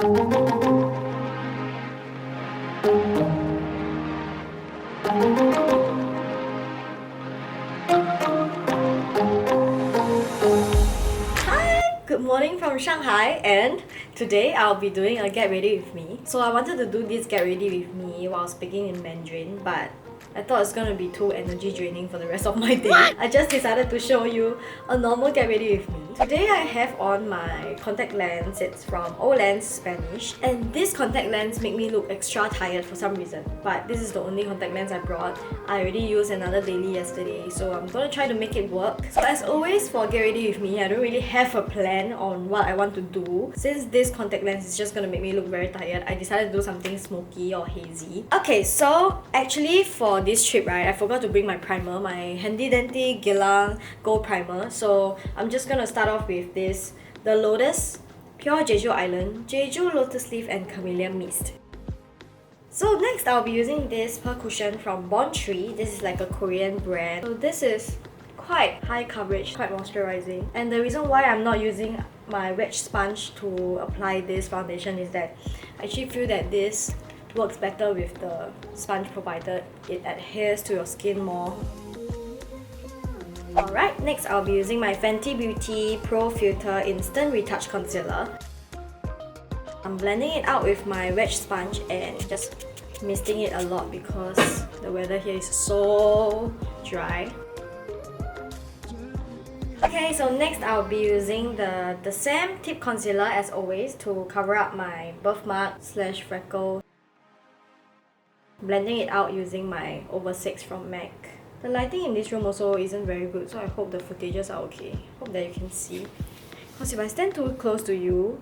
Good morning from Shanghai, and today I'll be doing a get ready with me. So I wanted to do this get ready with me while speaking in Mandarin, but I thought it's gonna be too energy draining for the rest of my day. I just decided to show you a normal get ready with me. Today I have on my contact lens. It's from Olens Spanish, and this contact lens make me look extra tired for some reason. But this is the only contact lens I brought. I already used another daily yesterday, so I'm gonna try to make it work. So as always for get ready with me, I don't really have a plan on what I want to do. Since this contact lens is just gonna make me look very tired, I decided to do something smoky or hazy. Okay, so actually for this trip, right, I forgot to bring my primer, my handy dandy Guerlain gold primer. So I'm just gonna start off with this, the Lotus Pure Jeju Island, Jeju Lotus Leaf and Camellia Mist. So next I'll be using this pearl cushion from Borntree. This is like a Korean brand. So this is quite high coverage, quite moisturizing. And the reason why I'm not using my wedge sponge to apply this foundation is that I actually feel that this works better with the sponge provided. It adheres to your skin more. Alright, next I'll be using my Fenty Beauty Pro Filt'r Instant Retouch Concealer. I'm blending it out with my wedge sponge and just misting it a lot because the weather here is so dry. Okay, so next I'll be using the same tip concealer as always to cover up my birthmark / freckle. Blending it out using my over 6 from MAC. The lighting in this room also isn't very good, so I hope the footages are okay. Hope that you can see. Because if I stand too close to you,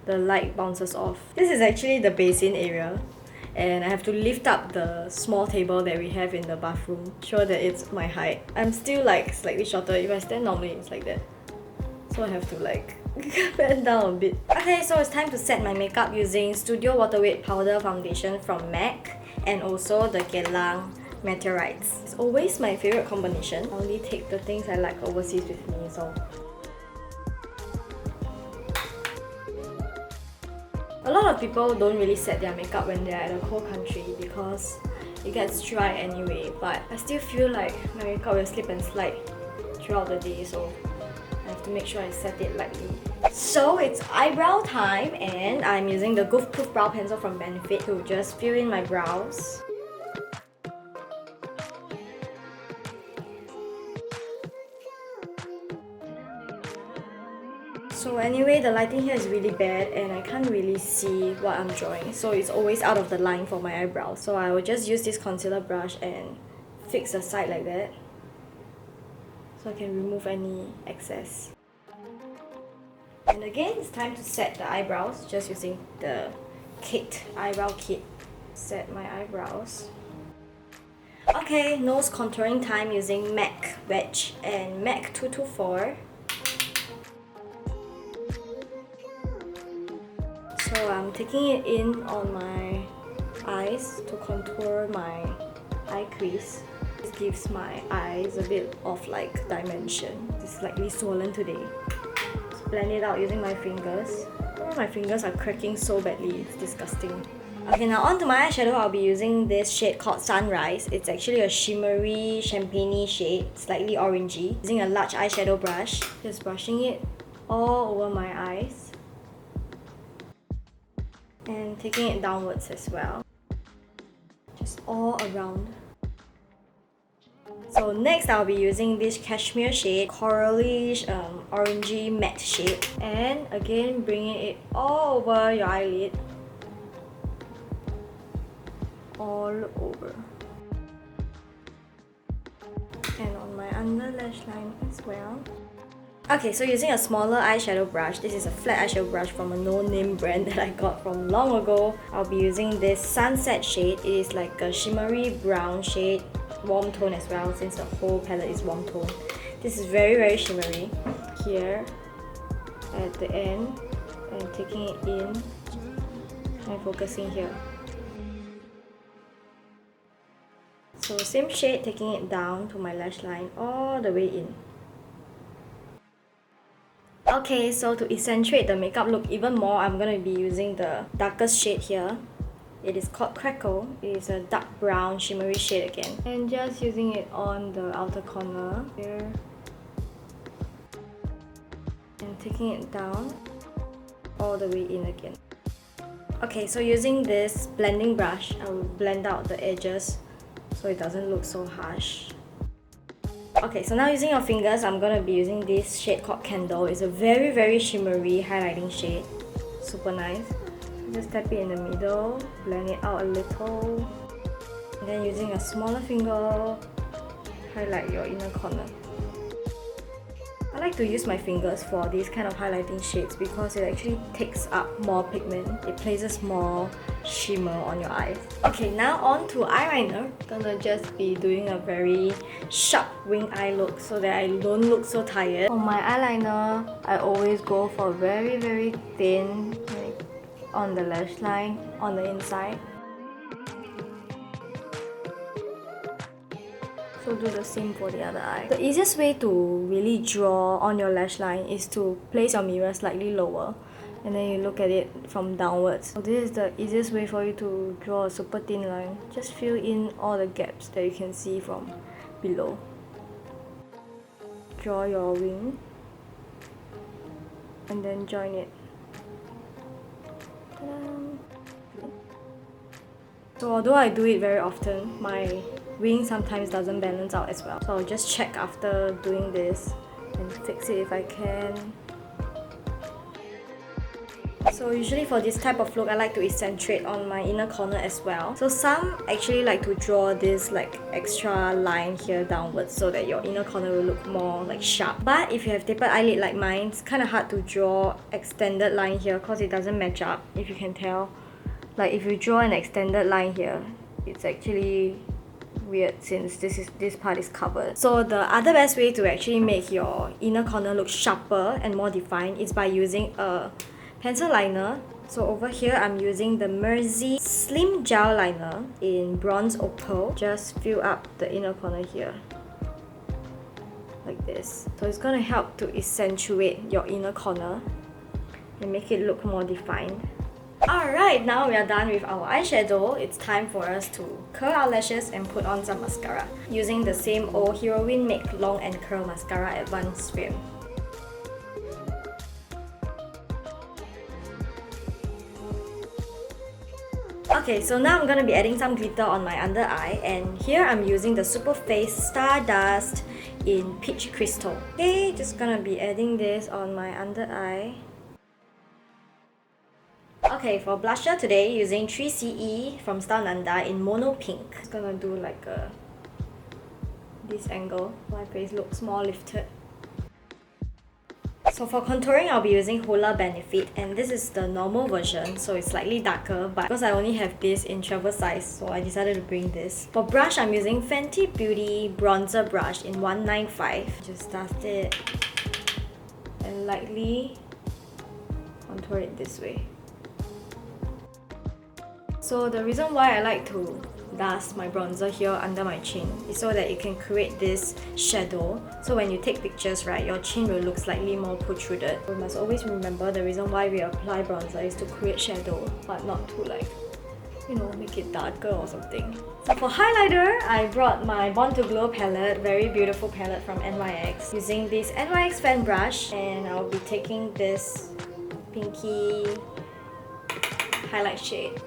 the light bounces off. This is actually the basin area, and I have to lift up the small table that we have in the bathroom, show that it's my height. I'm still like slightly shorter. If I stand normally, it's like that. So I have to like bend down a bit. Okay, so it's time to set my makeup using Studio Waterweight Powder Foundation from MAC and also the Guerlain Meteorites. It's always my favorite combination. I only take the things I like overseas with me, so. A lot of people don't really set their makeup when they're at a cold country because it gets dry anyway, but I still feel like my makeup will slip and slide throughout the day, so I have to make sure I set it lightly. So it's eyebrow time, and I'm using the GoofProof brow pencil from Benefit to just fill in my brows. So anyway, the lighting here is really bad and I can't really see what I'm drawing, so it's always out of the line for my eyebrows. So I will just use this concealer brush and fix the side like that so I can remove any excess. And again, it's time to set the eyebrows just using the kit, eyebrow kit. Set my eyebrows. Okay, nose contouring time using MAC Wedge and MAC 224. So I'm taking it in on my eyes to contour my eye crease. This gives my eyes a bit of like dimension. It's slightly swollen today. Just blend it out using my fingers. Oh, my fingers are cracking so badly, it's disgusting. Okay, now onto my eyeshadow. I'll be using this shade called Sunrise. It's actually a shimmery champagne shade, slightly orangey. Using a large eyeshadow brush, just brushing it all over my eyes. And taking it downwards as well, just all around. So next I'll be using this cashmere shade, coralish orangey matte shade, and again bringing it all over your eyelid, all over, and on my under lash line as well. Okay, so using a smaller eyeshadow brush, this is a flat eyeshadow brush from a no-name brand that I got from long ago. I'll be using this Sunset shade. It is like a shimmery brown shade, warm tone as well since the whole palette is warm tone. This is very shimmery. Here, at the end, and taking it in and focusing here. So same shade, taking it down to my lash line all the way in. Okay, so to accentuate the makeup look even more, I'm gonna be using the darkest shade here. It is called Crackle. It is a dark brown shimmery shade again. And just using it on the outer corner here. And taking it down all the way in again. Okay, so using this blending brush, I will blend out the edges so it doesn't look so harsh. Okay, so now using your fingers, I'm gonna be using this shade called Candle. It's a very shimmery highlighting shade. Super nice. Just tap it in the middle, blend it out a little. And then using a smaller finger, highlight your inner corner. I like to use my fingers for these kind of highlighting shades because it actually takes up more pigment. It places more shimmer on your eyes. Okay, now on to eyeliner. Gonna just be doing a very sharp wing eye look so that I don't look so tired. For my eyeliner, I always go for very thin, like on the lash line, on the inside. So do the same for the other eye. The easiest way to really draw on your lash line is to place your mirror slightly lower and then you look at it from downwards. So this is the easiest way for you to draw a super thin line. Just fill in all the gaps that you can see from below. Draw your wing and then join it. So although I do it very often, my wing sometimes doesn't balance out as well. So I'll just check after doing this and fix it if I can. So usually for this type of look, I like to accentuate on my inner corner as well. So some actually like to draw this like extra line here downwards so that your inner corner will look more like sharp. But if you have tapered eyelid like mine, it's kind of hard to draw extended line here because it doesn't match up, if you can tell. Like if you draw an extended line here, it's actually weird since this part is covered. So the other best way to actually make your inner corner look sharper and more defined is by using a pencil liner. So over here I'm using the MERZY Slim Gel Liner in Bronze Opal. Just fill up the inner corner here like this. So it's going to help to accentuate your inner corner and make it look more defined. Alright, now we are done with our eyeshadow. It's time for us to curl our lashes and put on some mascara using the same old Heroine Make Long and Curl Mascara Advanced Film. Okay, so now I'm gonna be adding some glitter on my under eye, and here I'm using the Superface Stardust in Peach Crystal. Okay, just gonna be adding this on my under eye. Okay, for blusher today, using 3CE from Style Nanda in Mono Pink. Just gonna do like this angle. My face looks more lifted. So for contouring, I'll be using Hoola Benefit, and this is the normal version, so it's slightly darker, but because I only have this in travel size, so I decided to bring this. For brush, I'm using Fenty Beauty Bronzer Brush in 195. Just dust it and lightly contour it this way. So the reason why I like to dust my bronzer here under my chin is so that it can create this shadow. So when you take pictures, right, your chin will look slightly more protruded. We must always remember the reason why we apply bronzer is to create shadow, but not to like, you know, make it darker or something. So for highlighter, I brought my Born to Glow palette, very beautiful palette from NYX, using this NYX fan brush, and I'll be taking this pinky highlight shade.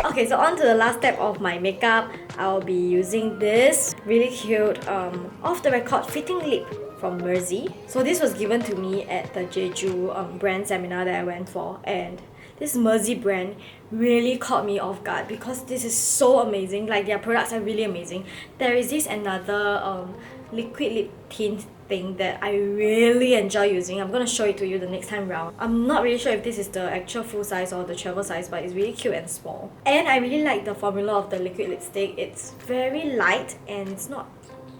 Okay, so on to the last step of my makeup. I'll be using this really cute off-the-record fitting lip from MERZY. So this was given to me at the Jeju brand seminar that I went for, and this MERZY brand really caught me off guard because this is so amazing. Like, their products are really amazing. There is this another liquid lip tint thing that I really enjoy using. I'm gonna show it to you the next time round. I'm not really sure if this is the actual full size or the travel size, but it's really cute and small. And I really like the formula of the liquid lipstick. It's very light and it's not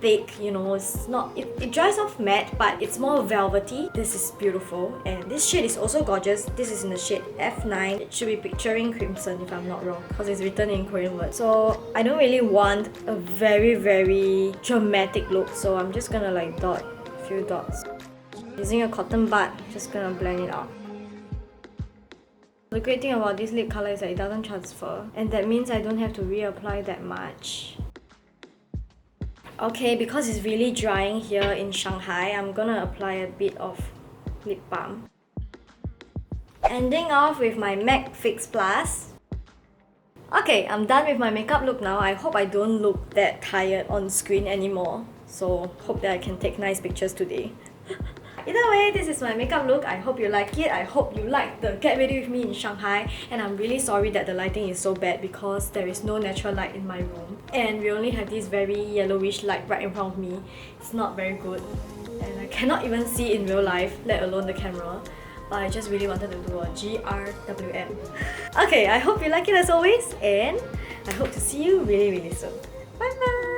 thick, you know, it's not, it dries off matte, but it's more velvety. This is beautiful, and this shade is also gorgeous. This is in the shade F9. It should be picturing crimson if I'm not wrong, because it's written in Korean words. So I don't really want a very dramatic look, so I'm just gonna like dot a few dots. Using a cotton bud, just gonna blend it out. The great thing about this lip colour is that it doesn't transfer, and that means I don't have to reapply that much. Okay, because it's really drying here in Shanghai, I'm gonna apply a bit of lip balm. Ending off with my MAC Fix Plus. Okay, I'm done with my makeup look now. I hope I don't look that tired on screen anymore. So, hope that I can take nice pictures today. Either way, this is my makeup look. I hope you like it. I hope you like the Get Ready With Me in Shanghai. And I'm really sorry that the lighting is so bad because there is no natural light in my room. And we only have this very yellowish light right in front of me. It's not very good. And I cannot even see in real life, let alone the camera. But I just really wanted to do a GRWM. Okay, I hope you like it as always. And I hope to see you really soon. Bye bye!